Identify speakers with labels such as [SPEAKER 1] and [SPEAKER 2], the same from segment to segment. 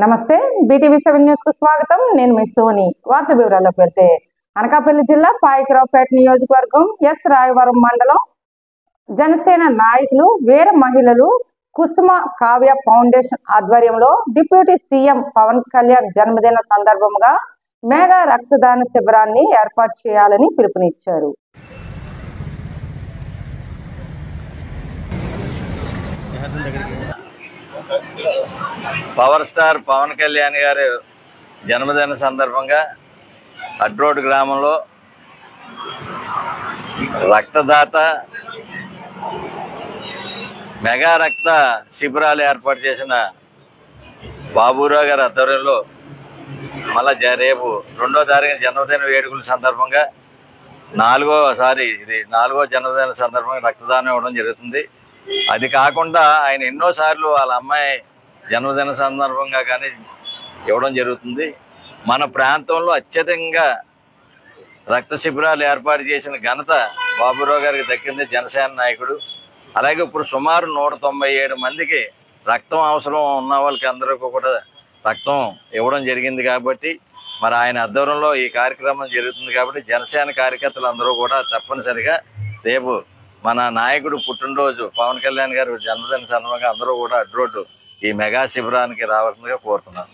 [SPEAKER 1] నమస్తే BTV7 news కు స్వాగతం. నేను మీ సోని. వార్త వివరాల్లోకి వెళ్తే అనకాపల్లి జిల్లా పాయకరావుపేట నియోజకవర్గం రాయవరం మండలం జనసేన నాయకులు వీర మహిళలు కుసుమ కావ్య ఫౌండేషన్ ఆధ్వర్యంలో డిప్యూటీ సీఎం పవన్ కళ్యాణ్ జన్మదిన సందర్భంగా మెగా రక్తదాన శిబిరాన్ని ఏర్పాటు చేయాలని పిలుపునిచ్చారు.
[SPEAKER 2] పవర్ స్టార్ పవన్ కళ్యాణ్ గారి జన్మదిన సందర్భంగా అడ్రోడ్ గ్రామంలో రక్తదాత మెగా రక్త శిబిరాలు ఏర్పాటు చేసిన బాబురావు గారి ఆధ్వర్యంలో మళ్ళా రేపు 2వ తారీఖున జన్మదిన వేడుకల సందర్భంగా నాలుగో జన్మదిన సందర్భంగా రక్తదానం ఇవ్వడం జరుగుతుంది. అది కాకుండా ఆయన ఎన్నోసార్లు వాళ్ళ అమ్మాయి జన్మదిన సందర్భంగా కానీ ఇవ్వడం జరుగుతుంది. మన ప్రాంతంలో అత్యధికంగా రక్త శిబిరాలు ఏర్పాటు చేసిన ఘనత బాబురావు గారికి దక్కింది, జనసేన నాయకుడు. అలాగే ఇప్పుడు సుమారు 197 మందికి రక్తం అవసరం ఉన్న వాళ్ళకి అందరికీ కూడా రక్తం ఇవ్వడం జరిగింది. కాబట్టి మరి ఆయన ఆధ్వర్యంలో ఈ కార్యక్రమం జరుగుతుంది. కాబట్టి జనసేన కార్యకర్తలు అందరూ కూడా తప్పనిసరిగా రేపు మన నాయకుడు పుట్టినరోజు పవన్ కళ్యాణ్ గారి జన్మదిన సందర్భంగా అందరూ కూడా అడ్రోడ్డు ఈ మెగా శిబిరానికి రావాల్సిందిగా కోరుతున్నాను.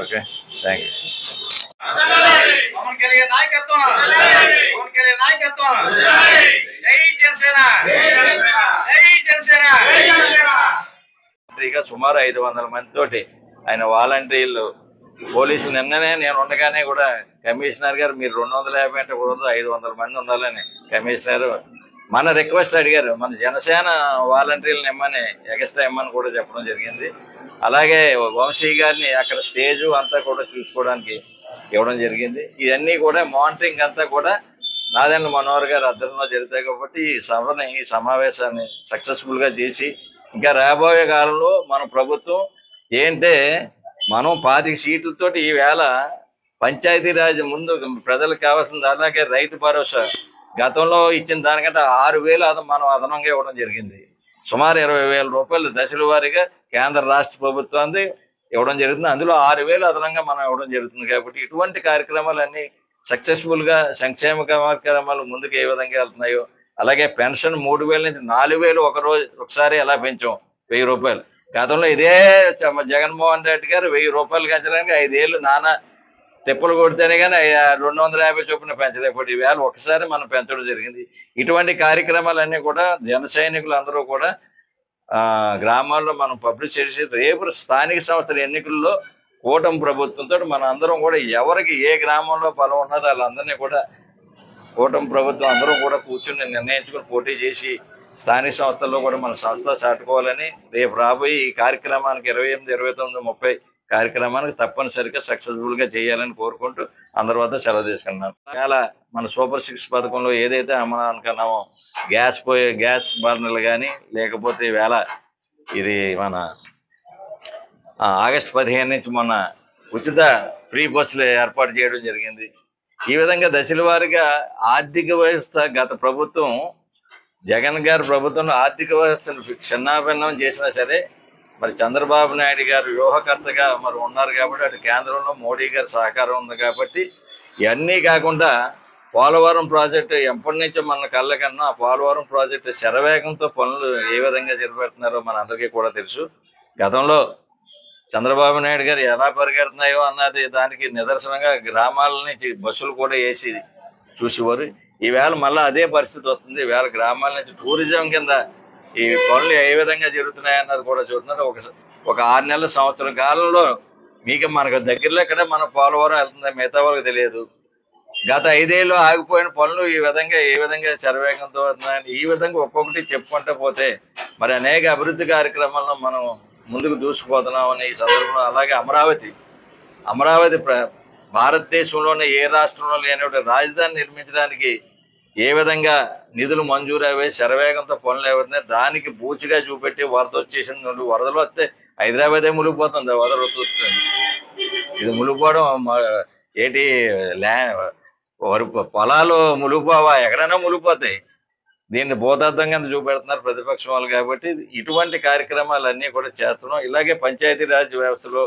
[SPEAKER 2] Okay, thank you. సుమారు 500 మందితోటి ఆయన వాలంటీర్లు పోలీసులు నిన్ననే నేను ఉండగానే కూడా కమిషనర్ గారు మీరు 250 అంటే కూడా 500 మంది ఉండాలని కమిషనర్ మన రిక్వెస్ట్ అడిగారు. మన జనసేన వాలంటీర్లను ఇమ్మని ఎక్స్ట్రా ఇమ్మని కూడా చెప్పడం జరిగింది. అలాగే వంశీ గారిని అక్కడ స్టేజు అంతా కూడా చూసుకోవడానికి ఇవ్వడం జరిగింది. ఇవన్నీ కూడా మానిటరింగ్ అంతా కూడా నాదెండ్ల మనోహర్ గారి ఆధ్వర్యంలో జరుగుతాయి. కాబట్టి ఈ సమావేశాన్ని సక్సెస్ఫుల్గా చేసి ఇంకా రాబోయే కాలంలో మన ప్రభుత్వం ఏంటే మనం 25 సీట్లతోటి ఈవేళ పంచాయతీరాజ్ ముందు ప్రజలకు కావాల్సింది. అలాగే రైతు భరోసా గతంలో ఇచ్చిన దానికంటే 6,000 మనం అదనంగా ఇవ్వడం జరిగింది. సుమారు 20,000 రూపాయలు దశల వారీగా కేంద్ర రాష్ట్ర ప్రభుత్వాన్ని ఇవ్వడం జరుగుతుంది. అందులో 6,000 అదనంగా మనం ఇవ్వడం జరుగుతుంది. కాబట్టి ఇటువంటి కార్యక్రమాలన్నీ సక్సెస్ఫుల్గా సంక్షేమ కార్యక్రమాలు ముందుకు ఏ విధంగా వెళ్తున్నాయో, అలాగే పెన్షన్ 3,000 నుంచి 4,000 ఒకసారి ఎలా పెంచాం 1,000 రూపాయలు. గతంలో ఇదే జగన్మోహన్ రెడ్డి గారు 1,000 రూపాయలు పెంచడానికి 5 ఏళ్ళు నానా తిప్పలు కొడితేనే కానీ 250 చొప్పున పెంచలేకపోతే ఈవేళ ఒకసారి మనం పెంచడం జరిగింది. ఇటువంటి కార్యక్రమాలన్నీ కూడా జన సైనికులు అందరూ కూడా గ్రామాల్లో మనం పబ్లిష్ చేసి రేపు స్థానిక సంస్థల ఎన్నికల్లో కూటమి ప్రభుత్వంతో మన అందరం కూడా ఎవరికి ఏ గ్రామంలో బలం ఉన్నదో వాళ్ళందరినీ కూడా కూటమి ప్రభుత్వం అందరూ కూడా కూర్చుని నిర్ణయించుకుని పోటీ చేసి స్థానిక సంస్థల్లో కూడా మన సంస్థ చాటుకోవాలని రేపు రాబోయే ఈ కార్యక్రమానికి 28, 29, 30 కార్యక్రమానికి తప్పనిసరిగా సక్సెస్ఫుల్గా చేయాలని కోరుకుంటూ అందరి వద్ద సెలవు తీసుకున్నాను. చాలా మన సూపర్ 6 పథకంలో ఏదైతే అమలు అనుకున్నామో గ్యాస్ బర్నర్లు కానీ లేకపోతే వేళ ఇది మన ఆగస్టు 15 నుంచి మొన్న ఉచిత ఫ్రీ బస్సులు ఏర్పాటు చేయడం జరిగింది. ఈ విధంగా దశల వారీగా ఆర్థిక వ్యవస్థ గత ప్రభుత్వం జగన్ గారి ప్రభుత్వంలో ఆర్థిక వ్యవస్థను చిన్నాభిన్నం చేసినా సరే మరి చంద్రబాబు నాయుడు గారు వ్యూహకర్తగా మరి ఉన్నారు. కాబట్టి అటు కేంద్రంలో మోడీ గారి సహకారం ఉంది. కాబట్టి ఇవన్నీ కాకుండా పోలవరం ప్రాజెక్టు ఎప్పటి నుంచో మన కళ్ళకన్నా ఆ పోలవరం ప్రాజెక్టు శరవేగంతో పనులు ఏ విధంగా జరిపెడుతున్నారో మన అందరికీ కూడా తెలుసు. గతంలో చంద్రబాబు నాయుడు గారు ఎలా పరిగెడుతున్నాయో అన్నది దానికి నిదర్శనంగా గ్రామాల నుంచి బస్సులు కూడా వేసి చూసేవారు. ఈవేళ మళ్ళీ అదే పరిస్థితి వస్తుంది. ఈవేళ గ్రామాల నుంచి టూరిజం కింద ఈ పనులు ఏ విధంగా జరుగుతున్నాయి అన్నది కూడా చూస్తున్నారు. ఒక 6 నెలల సంవత్సరం కాలంలో మనకు దగ్గరలో ఇక్కడ మన పోలవరం వెళ్తుంది, మిగతా వాళ్ళకి తెలియదు. గత 5 ఏళ్ళు ఆగిపోయిన పనులు ఏ విధంగా శరవేగంతో వస్తున్నాయని ఈ విధంగా ఒక్కొక్కటి చెప్పుకుంటూ పోతే మరి అనేక అభివృద్ధి కార్యక్రమాలను మనం ముందుకు దూసుకుపోతున్నామని ఈ సందర్భంలో అలాగే అమరావతి భారతదేశంలోనే ఏ రాష్ట్రంలో లేని రాజధాని నిర్మించడానికి ఏ విధంగా నిధులు మంజూరు అయ్యే శరవేగంతో పనులు అవుతున్నాయి. దానికి బూచిగా చూపెట్టి వరద వచ్చేసింది. వరదలు వస్తే హైదరాబాదే మునిగిపోతుంది. వరదలు వస్తుంది. ఇది మునిగిపోవడం ఏంటి పొలాలు మునిగిపోవా, ఎక్కడైనా మునిగిపోతాయి. దీన్ని భూతార్థం కింద చూపెడుతున్నారు ప్రతిపక్షం వాళ్ళు. కాబట్టి ఇటువంటి కార్యక్రమాలన్నీ కూడా చేస్తున్నాం. ఇలాగే పంచాయతీరాజ్ వ్యవస్థలో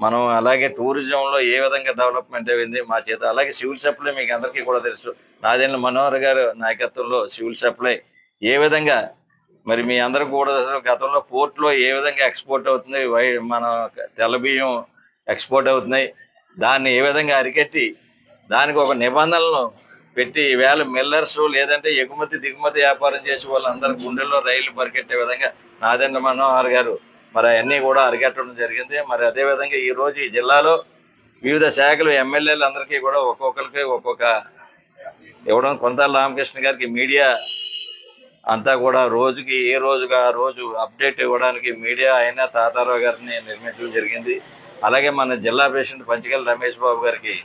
[SPEAKER 2] మనం, అలాగే టూరిజంలో ఏ విధంగా డెవలప్మెంట్ అయింది మా చేత, అలాగే సివిల్ సప్లై మీకు అందరికీ కూడా తెలుసు. నాదెండ్ల మనోహర్ గారు నాయకత్వంలో సివిల్ సప్లై ఏ విధంగా, మరి మీ అందరూ కూడా గతంలో పోర్ట్లో ఏ విధంగా ఎక్స్పోర్ట్ అవుతుంది, మన తెల్ల బియ్యం ఎక్స్పోర్ట్ అవుతున్నాయి, దాన్ని ఏ విధంగా అరికట్టి దానికి ఒక నిబంధనలు పెట్టి ఈవేళ మిల్లర్స్ లేదంటే ఎగుమతి దిగుమతి వ్యాపారం చేసే వాళ్ళందరూ గుండెల్లో రైళ్లు పరిగెట్టే విధంగా నాదెండ్ల మనోహర్ గారు మరి అవన్నీ కూడా అరికట్టడం జరిగింది. మరి అదేవిధంగా ఈరోజు ఈ జిల్లాలో వివిధ శాఖలు ఎమ్మెల్యేలు అందరికీ కూడా ఒక్కొక్కరికి ఒక్కొక్క ఇవ్వడం, కొంతాల రామకృష్ణ గారికి మీడియా అంతా కూడా రోజుకి ఏ రోజుగా ఆ రోజు అప్డేట్ ఇవ్వడానికి మీడియా అయినా తాతారావు గారిని నిర్మించడం జరిగింది. అలాగే మన జిల్లా ప్రెసిడెంట్ పంచకల్ రమేష్ బాబు గారికి